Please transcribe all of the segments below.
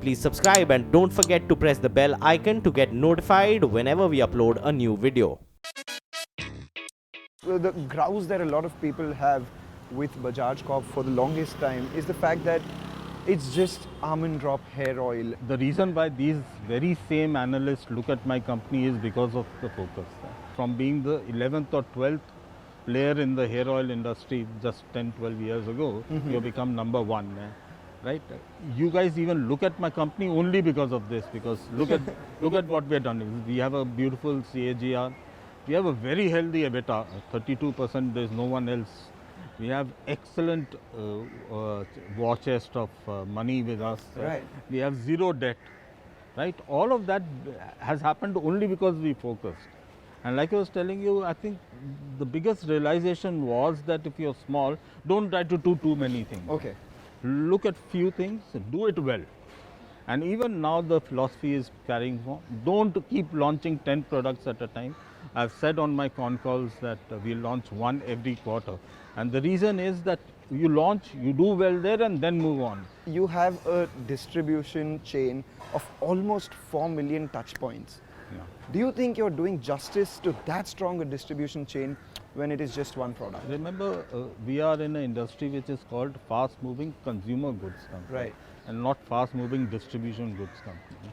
Please subscribe and don't forget to press the bell icon to get notified whenever we upload a new video. The grouse that a lot of people have with Bajaj Corp for the longest time is the fact that it's just Almond Drop Hair Oil. The reason why these very same analysts look at my company is because of the focus. From being the 11th or 12th player in the hair oil industry just 10, 12 years ago, you become number one. Right? You guys even look at my company only because of this, because look at what we have done. We have a beautiful CAGR. We have a very healthy EBITDA, 32%, there is no one else. We have excellent war chest of money with us. Right. We have zero debt. Right? All of that has happened only because we focused. And like I was telling you, I think the biggest realization was that if you're small, don't try to do too many things. Okay. Look at few things, do it well. And even now the philosophy is carrying on. Don't keep launching 10 products at a time. I've said on my con calls that we launch one every quarter. And the reason is that you launch, you do well there and then move on. You have a distribution chain of almost 4 million touch points. Yeah. Do you think you're doing justice to that strong a distribution chain when it is just one product? Remember, we are in an industry which is called fast-moving consumer goods company. Right. And not fast-moving distribution goods company.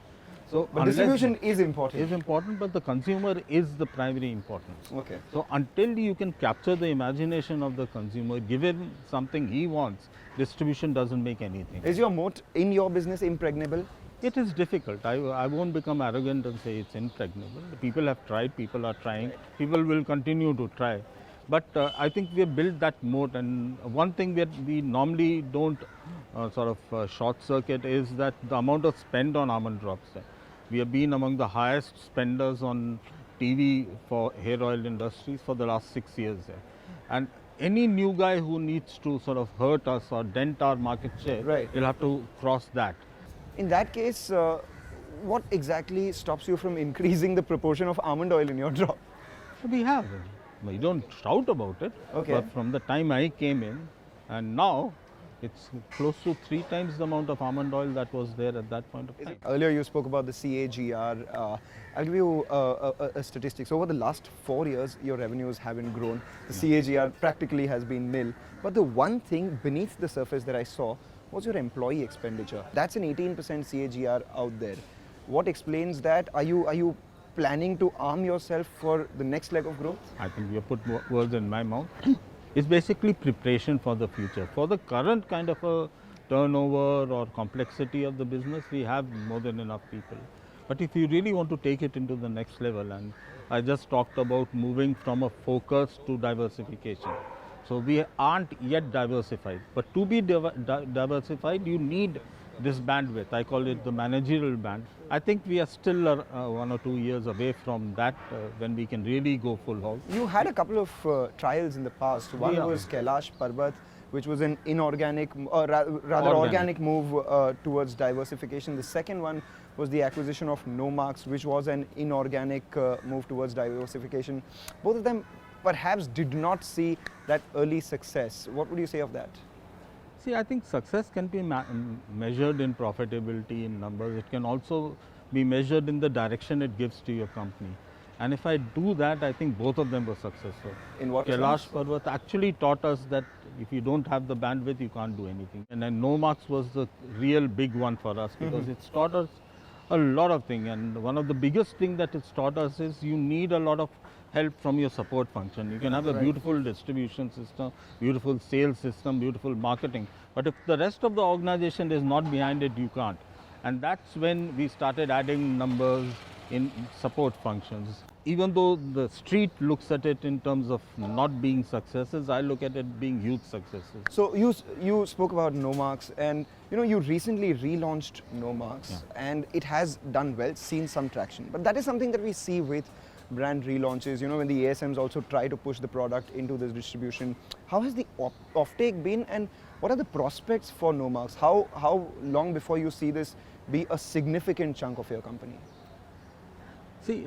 So But distribution is important. Is important, but the consumer is the primary importance. Okay. So until you can capture the imagination of the consumer, give him something he wants, distribution doesn't make anything. Is your moat in your business impregnable? It is difficult. I won't become arrogant and say it's impregnable. People have tried, people are trying, people will continue to try. But I think we have built that moat, and one thing that we normally don't short circuit is that the amount of spend on almond drops. We have been among the highest spenders on TV for hair oil industries for the last 6 years. And any new guy who needs to sort of hurt us or dent our market share, Right. will have to cross that. In that case, what exactly stops you from increasing the proportion of almond oil in your drop? We have. We don't shout about it. Okay. But from the time I came in and now, it's close to 3 times the amount of almond oil that was there at that point of time. Earlier you spoke about the CAGR. I'll give you a statistics. Over the last 4 years, your revenues haven't grown. The CAGR practically has been nil. But the one thing beneath the surface that I saw was your employee expenditure. That's an 18% CAGR out there. What explains that? Are you planning to arm yourself for the next leg of growth? I think you have put words in my mouth. It's basically preparation for the future. For the current kind of a turnover or complexity of the business, we have more than enough people. But if you really want to take it into the next level, and I just talked about moving from a focus to diversification. So we aren't yet diversified, but to be diversified, you need this bandwidth. I call it the managerial band. I think we are still 1 or 2 years away from that when we can really go full hog. You had a couple of trials in the past. One was Kailash Parbat, which was an inorganic, rather organic move towards diversification. The second one was the acquisition of Nomarks, which was an inorganic move towards diversification. Both of them perhaps did not see that early success. What would you say of that? See, I think success can be measured in profitability, in numbers. It can also be measured in the direction it gives to your company. And if I do that, I think both of them were successful. In what Kailash sense? Parbat actually taught us that if you don't have the bandwidth, you can't do anything. And then Nomarks was the real big one for us because it's taught us a lot of things. And one of the biggest things that it's taught us is you need a lot of help from your support function. You can have a beautiful distribution system, beautiful sales system, beautiful marketing. But if the rest of the organization is not behind it, you can't. And that's when we started adding numbers in support functions. Even though the street looks at it in terms of not being successes, I look at it being huge successes. So you spoke about Nomarks, and you recently relaunched Nomarks, and it has done well, seen some traction. But that is something that we see with brand relaunches, when the ASMs also try to push the product into this distribution. How has the offtake been, and what are the prospects for Nomarks? How long before you see this be a significant chunk of your company? See,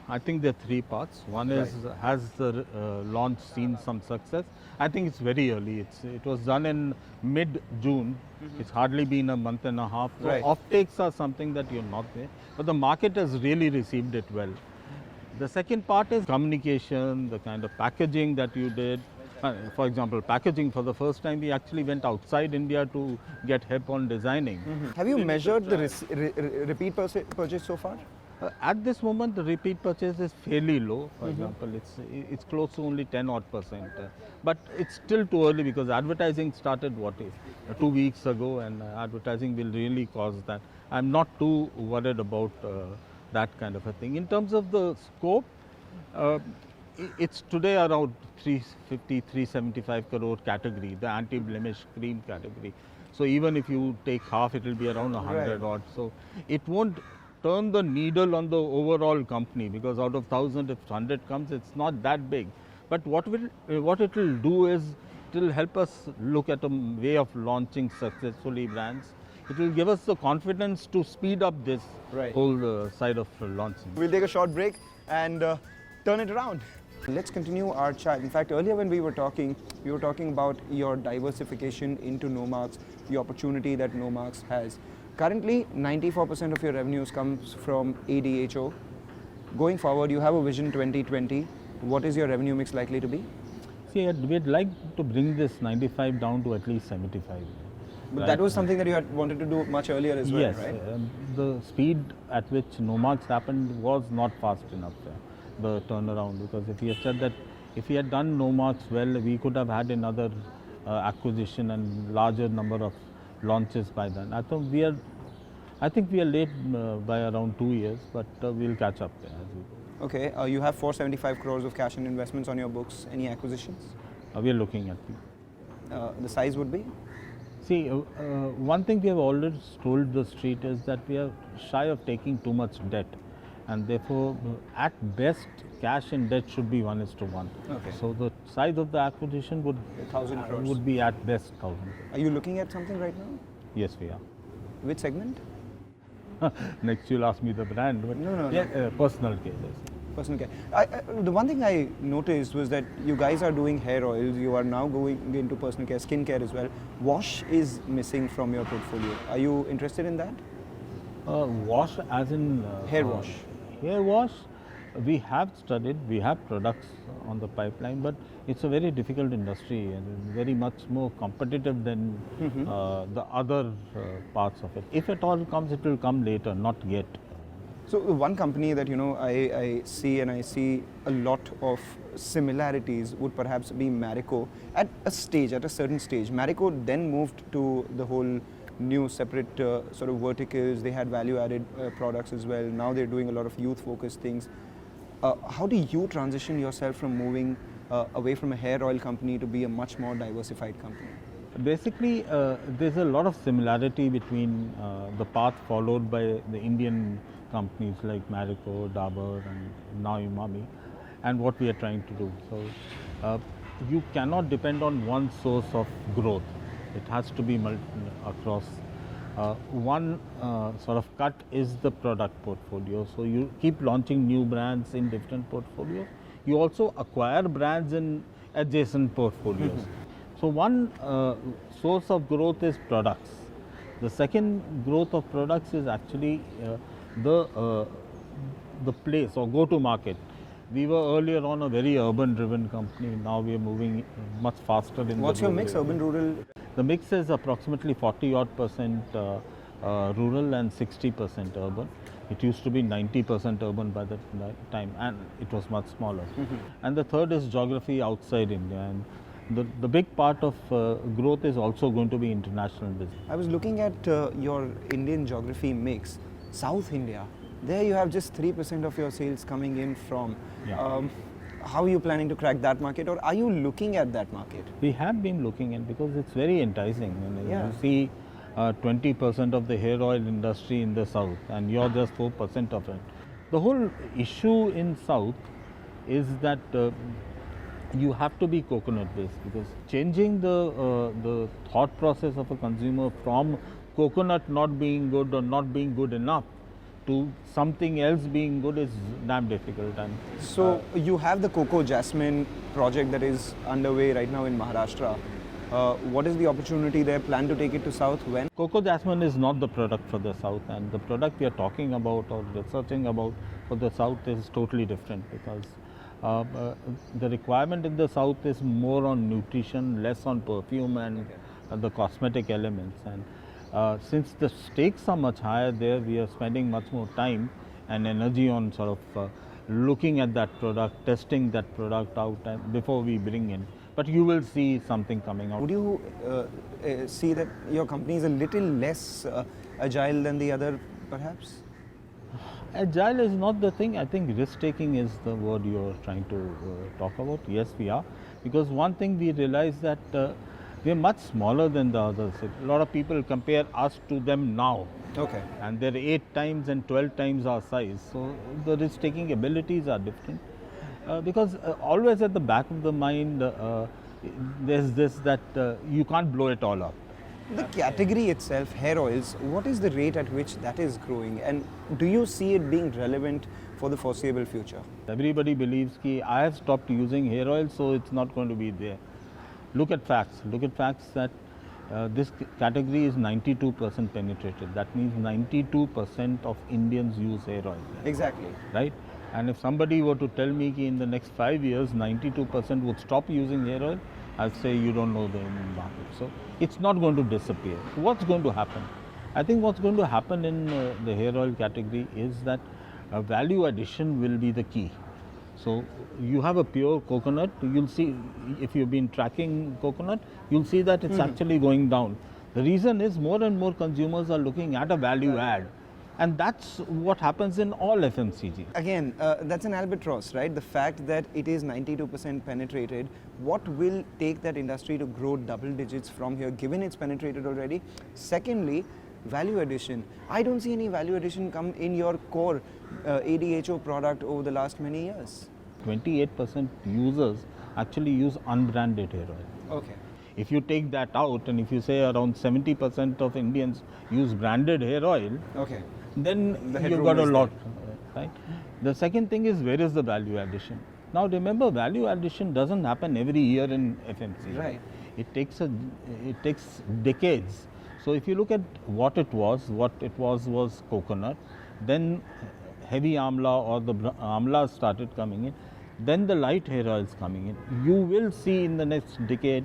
I think there are three parts. One is, has the launch seen some success? I think it's very early. It was done in mid-June. It's hardly been a month and a half. So Right. offtakes are something that you're not there. But the market has really received it well. The second part is communication, the kind of packaging that you did. For example, packaging, for the first time we actually went outside India to get help on designing. Have you measured the repeat purchase so far? At this moment, the repeat purchase is fairly low. For example, it's close to only 10 odd %. But it's still too early because advertising started 2 weeks ago, and advertising will really cause that. I'm not too worried about that kind of a thing. In terms of the scope, it's today around 350, 375 crore category, the anti-blemish cream category. So even if you take half, it will be around 100 odd. So it won't turn the needle on the overall company, because out of 1,000, if 100 comes, it's not that big. But what it will do is, it will help us look at a way of launching successfully brands. It will give us the confidence to speed up this whole side of launching. We'll take a short break and turn it around. Let's continue our chat. In fact, earlier when we were talking about your diversification into Nomarks, the opportunity that Nomarks has. Currently, 94% of your revenues comes from ADHO. Going forward, you have a vision 2020. What is your revenue mix likely to be? See, we'd like to bring this 95 down to at least 75. But that was something that you had wanted to do much earlier as well, yes, right? The speed at which Nomarks happened was not fast enough, the turnaround, because if we had said that, if we had done Nomarks well, we could have had another acquisition and larger number of launches by then. I think we are late by around 2 years, but we'll catch up as we go. Okay, you have 475 crores of cash and investments on your books. Any acquisitions? We are looking at it. The size would be? See, one thing we have always told the street is that we are shy of taking too much debt, and therefore, at best, cash and debt should be 1:1. Okay. So the size of the acquisition would 1,000 crores. would be at best 1,000. Are you looking at something right now? Yes, we are. Which segment? Next, you'll ask me the brand. But No. Yeah, personal cases. Personal care. The one thing I noticed was that you guys are doing hair oils. You are now going into personal care, skin care as well. Wash is missing from your portfolio. Are you interested in that? Wash as in Hair wash. Hair wash, we have studied, we have products on the pipeline, but it's a very difficult industry and very much more competitive than the other parts of it. If at all comes, it will come later, not yet. So one company that I see a lot of similarities would perhaps be Marico at a certain stage. Marico then moved to the whole new separate sort of verticals. They had value-added products as well. Now they're doing a lot of youth-focused things. How do you transition yourself from moving away from a hair oil company to be a much more diversified company? Basically, there's a lot of similarity between the path followed by the Indian companies like Marico, Dabur, and now Umami, and what we are trying to do. So, you cannot depend on one source of growth. It has to be across. One sort of cut is the product portfolio. So you keep launching new brands in different portfolios. You also acquire brands in adjacent portfolios. So one source of growth is products. The second growth of products is actually the place or go-to market. We were earlier on a very urban-driven company. Now we are moving much faster in. What's your mix, urban-rural? The mix is approximately 40% rural and 60% urban. It used to be 90% urban by that time, and it was much smaller. And the third is geography outside India. And the big part of growth is also going to be international business. I was looking at your Indian geography mix. South India, there you have just 3% of your sales coming in from. Yeah. How are you planning to crack that market, or are you looking at that market? We have been looking at, because it's very enticing. And Yeah. you see 20% of the hair oil industry in the south, and you're just 4% of it. The whole issue in south is that you have to be coconut based, because changing the thought process of a consumer from coconut not being good or not being good enough to something else being good is damn difficult. And So you have the Coco Jasmine project that is underway right now in Maharashtra. What is the opportunity there? Plan to take it to South when? Coco Jasmine is not the product for the South, and the product we are talking about or researching about for the South is totally different, because the requirement in the South is more on nutrition, less on perfume and the cosmetic elements. And since the stakes are much higher there, we are spending much more time and energy on sort of looking at that product, testing that product out before we bring in. But you will see something coming out. Would you see that your company is a little less agile than the other, perhaps? Agile is not the thing. I think risk taking is the word you're trying to talk about. Yes, we are. Because one thing we realize that we are much smaller than the others. A lot of people compare us to them now. Okay. And they're 8 times and 12 times our size. So the risk taking abilities are different. Because always at the back of the mind, there's this that you can't blow it all up. The category itself, hair oils, what is the rate at which that is growing, and do you see it being relevant for the foreseeable future? Everybody believes that I have stopped using hair oil, so it's not going to be there. Look at facts. Look at facts that this category is 92% penetrated. That means 92% of Indians use hair oil. Exactly. Right? And if somebody were to tell me that in the next 5 years 92% would stop using hair oil, I'd say you don't know the Indian market. So it's not going to disappear. What's going to happen? I think what's going to happen in the hair oil category is that value addition will be the key. So you have a pure coconut, you'll see, if you've been tracking coconut, you'll see that it's actually going down. The reason is more and more consumers are looking at a value add. And that's what happens in all FMCG. Again, that's an albatross, right? The fact that it is 92% penetrated, what will take that industry to grow double digits from here, given it's penetrated already? Secondly, value addition. I don't see any value addition come in your core ADHO product over the last many years. 28% users actually use unbranded hair oil. Okay. If you take that out and if you say around 70% of Indians use branded hair oil, Okay. then The you've headroom got a is lot, right? The second thing is, where is the value addition? Now remember, value addition doesn't happen every year in FMCG. Right. It takes decades. So if you look at what it was coconut, then heavy amla or the amla started coming in, then the light hair oils coming in. You will see in the next decade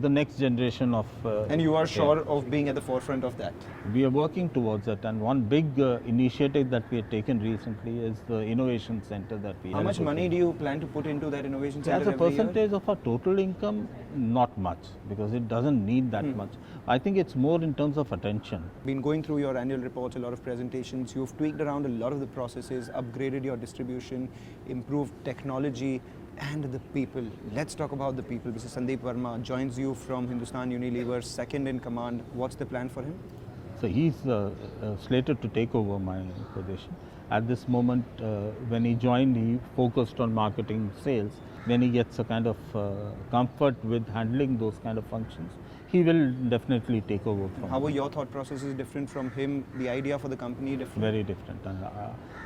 the next generation of And you are hair. sure of being at the forefront of that? We are working towards it, and one big initiative that we have taken recently is the innovation center that we How have. much money do you plan to put into that innovation center As a every year? percentage of our total income, not much, because it doesn't need that much. I think it's more in terms of attention. Been going through your annual reports, a lot of presentations, you've tweaked around a lot of the processes, upgraded your distribution, improved technology and the people. Let's talk about the people. Mr. Sandeep Verma joins you from Hindustan Unilever, second in command. What's the plan for him? So he's slated to take over my position. At this moment, when he joined, he focused on marketing, sales. When he gets a kind of comfort with handling those kind of functions, he will definitely take over from How me. were your thought processes different from him? The idea for the company different? Very different.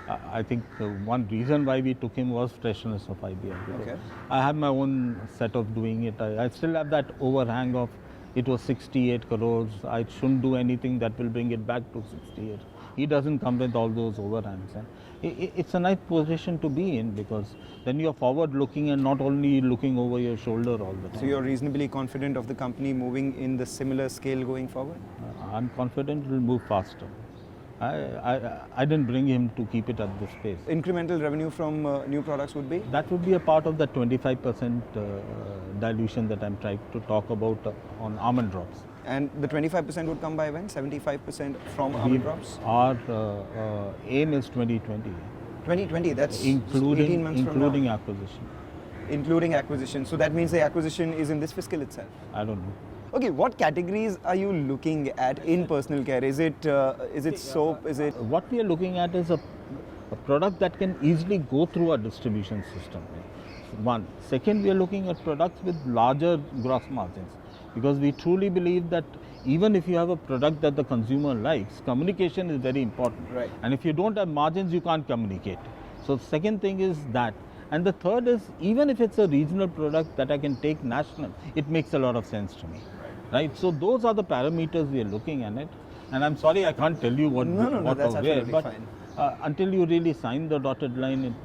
I think one reason why we took him was freshness of idea. Okay. I have my own set of doing it. I still have that overhang of it was 68 crores. I shouldn't do anything that will bring it back to 68. He doesn't come with all those overhangs. And it's a nice position to be in, because then you're forward looking and not only looking over your shoulder all the time. So you're reasonably confident of the company moving in the similar scale going forward? I'm confident it will move faster. I didn't bring him to keep it at this pace. Incremental revenue from new products would be? That would be a part of the 25% dilution that I'm trying to talk about on Almond Drops. And the 25% would come by when? 75% from Almond Drops? Our aim is 2020, 2020, that's 18 months from including now. acquisition. Including acquisition. So that means the acquisition is in this fiscal itself. I don't know. Okay, what categories are you looking at in personal care? Is it soap? Is it? What we are looking at is a product that can easily go through a distribution system. One. Second, we are looking at products with larger gross margins, because we truly believe that even if you have a product that the consumer likes, communication is very important. Right. And if you don't have margins, you can't communicate. So second thing is that. And the third is, even if it's a regional product that I can take national, it makes a lot of sense to me. Right? So those are the parameters we are looking at it. And I'm sorry I can't tell you what, No, what that's or where, absolutely but fine. until you really sign the dotted line,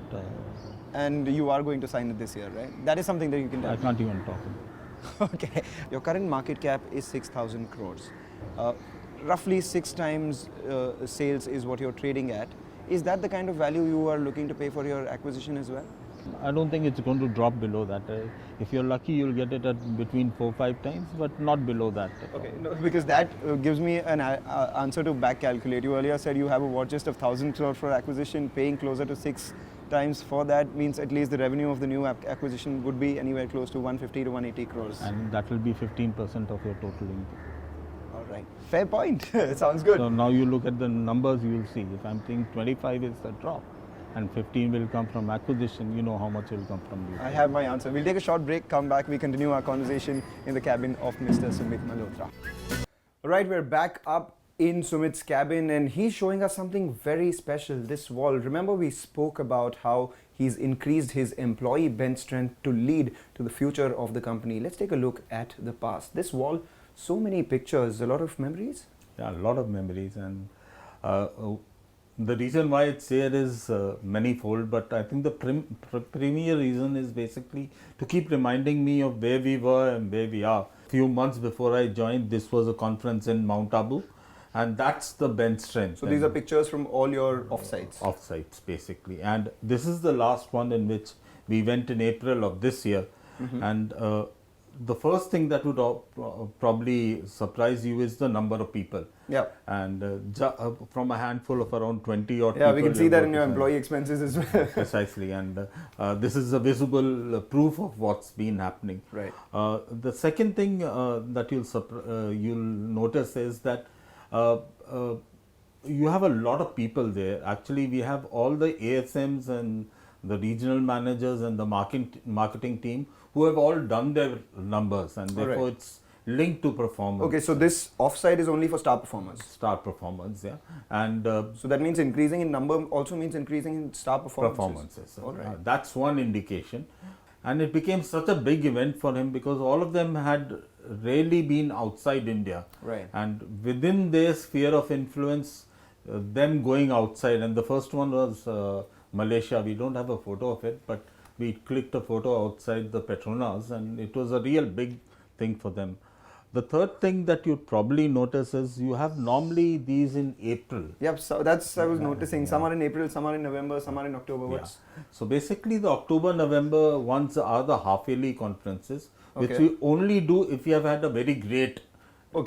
And you are going to sign it this year, right? That is something that you can tell I me. can't even talk about. Okay. Your current market cap is 6,000 crores. Roughly 6 times sales is what you're trading at. Is that the kind of value you are looking to pay for your acquisition as well? I don't think it's going to drop below that. If you're lucky, you'll get it at between 4-5 times, but not below that. Okay, no, because that gives me an answer to back calculate. You earlier said you have a war chest of 1,000 crore for acquisition, paying closer to 6 times for that means at least the revenue of the new acquisition would be anywhere close to 150 to 180 crores. And that will be 15% of your total income. All right, fair point. It sounds good. So now you look at the numbers, you will see. If I'm saying 25 is the drop, and 15 will come from acquisition, you know how much will come from you. I have my answer. We'll take a short break, come back, we continue our conversation in the cabin of Mr. Sumit Malhotra. All right, we're back up in Sumit's cabin and he's showing us something very special, this wall. Remember we spoke about how he's increased his employee bench strength to lead to the future of the company. Let's take a look at the past. This wall, so many pictures, a lot of memories? Yeah, a lot of memories, and the reason why it's here is manifold, but I think the premier reason is basically to keep reminding me of where we were and where we are. Few months before I joined, this was a conference in Mount Abu, and that's the bench strength. So these are pictures from all your offsites? Offsites, basically. And this is the last one in which we went in April of this year. And the first thing that would probably surprise you is the number of people. Yeah. And from a handful of around 20 or yeah, we can see that in your employee expenses as well. Precisely, and this is a visible proof of what's been happening. Right. The second thing that you'll notice is that you have a lot of people there. Actually, we have all the ASMs and the regional managers and the marketing team who have all done their numbers, and therefore it's linked to performance. Okay, so this offsite is only for star performers? Star performance, yeah. And so that means increasing in number also means increasing in star performances? All right. That's one indication. And it became such a big event for him because all of them had rarely been outside India. Right. And within their sphere of influence, them going outside, and the first one was Malaysia. We don't have a photo of it, but we clicked a photo outside the Petronas, and it was a real big thing for them. The third thing that you'd probably notice is you have normally these in April. Yep, so that's I was noticing. Some are in April, some are in November, some are in October. So basically the October, November ones are the half-yearly conferences, which we only do if you have had a very great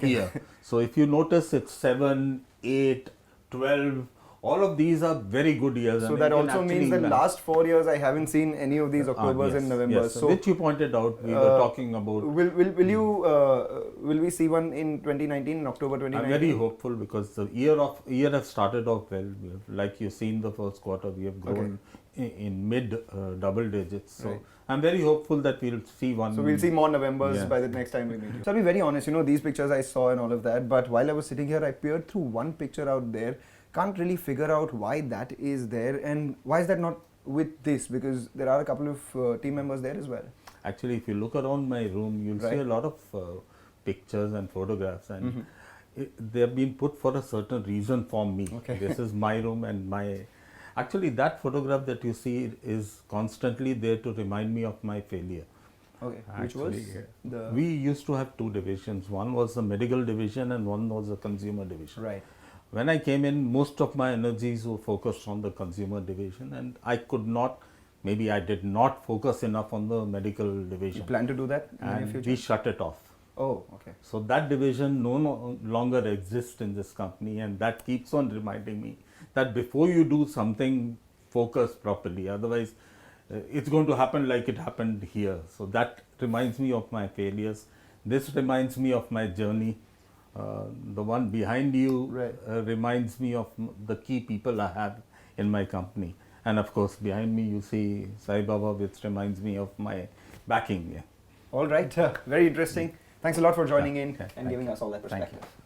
year. So if you notice, it's 7, 8, 12, all of these are very good years. So that also means that last 4 years I haven't seen any of these Octobers and Novembers. Yes, so which you pointed out, we were talking about. Will we see one in 2019, in October 2019? I'm very hopeful because the year has started off well. Like you've seen the first quarter, we have grown in mid double digits. So I'm very hopeful that we'll see one. So we'll see more Novembers by the next time we meet you. So I'll be very honest, these pictures I saw and all of that, but while I was sitting here, I peered through one picture out there. Can't really figure out why that is there and why is that not with this, because there are a couple of team members there as well. Actually, if you look around my room, you'll see a lot of pictures and photographs, and they have been put for a certain reason for me. This is my room, and actually that photograph that you see is constantly there to remind me of my failure. Which was? We used to have two divisions. One was the medical division and one was the consumer division. Right. When I came in, most of my energies were focused on the consumer division, and I could not, maybe I did not focus enough on the medical division. You plan to do that in the near future? We shut it off. Oh, okay. So that division no longer exists in this company, and that keeps on reminding me that before you do something, focus properly. Otherwise, it's going to happen like it happened here. So that reminds me of my failures. This reminds me of my journey. The one behind you reminds me of the key people I have in my company. And of course, behind me you see Sai Baba, which reminds me of my backing. All right, very interesting. Thanks a lot for joining in Okay, and thank giving you. us all that Thank you. perspective.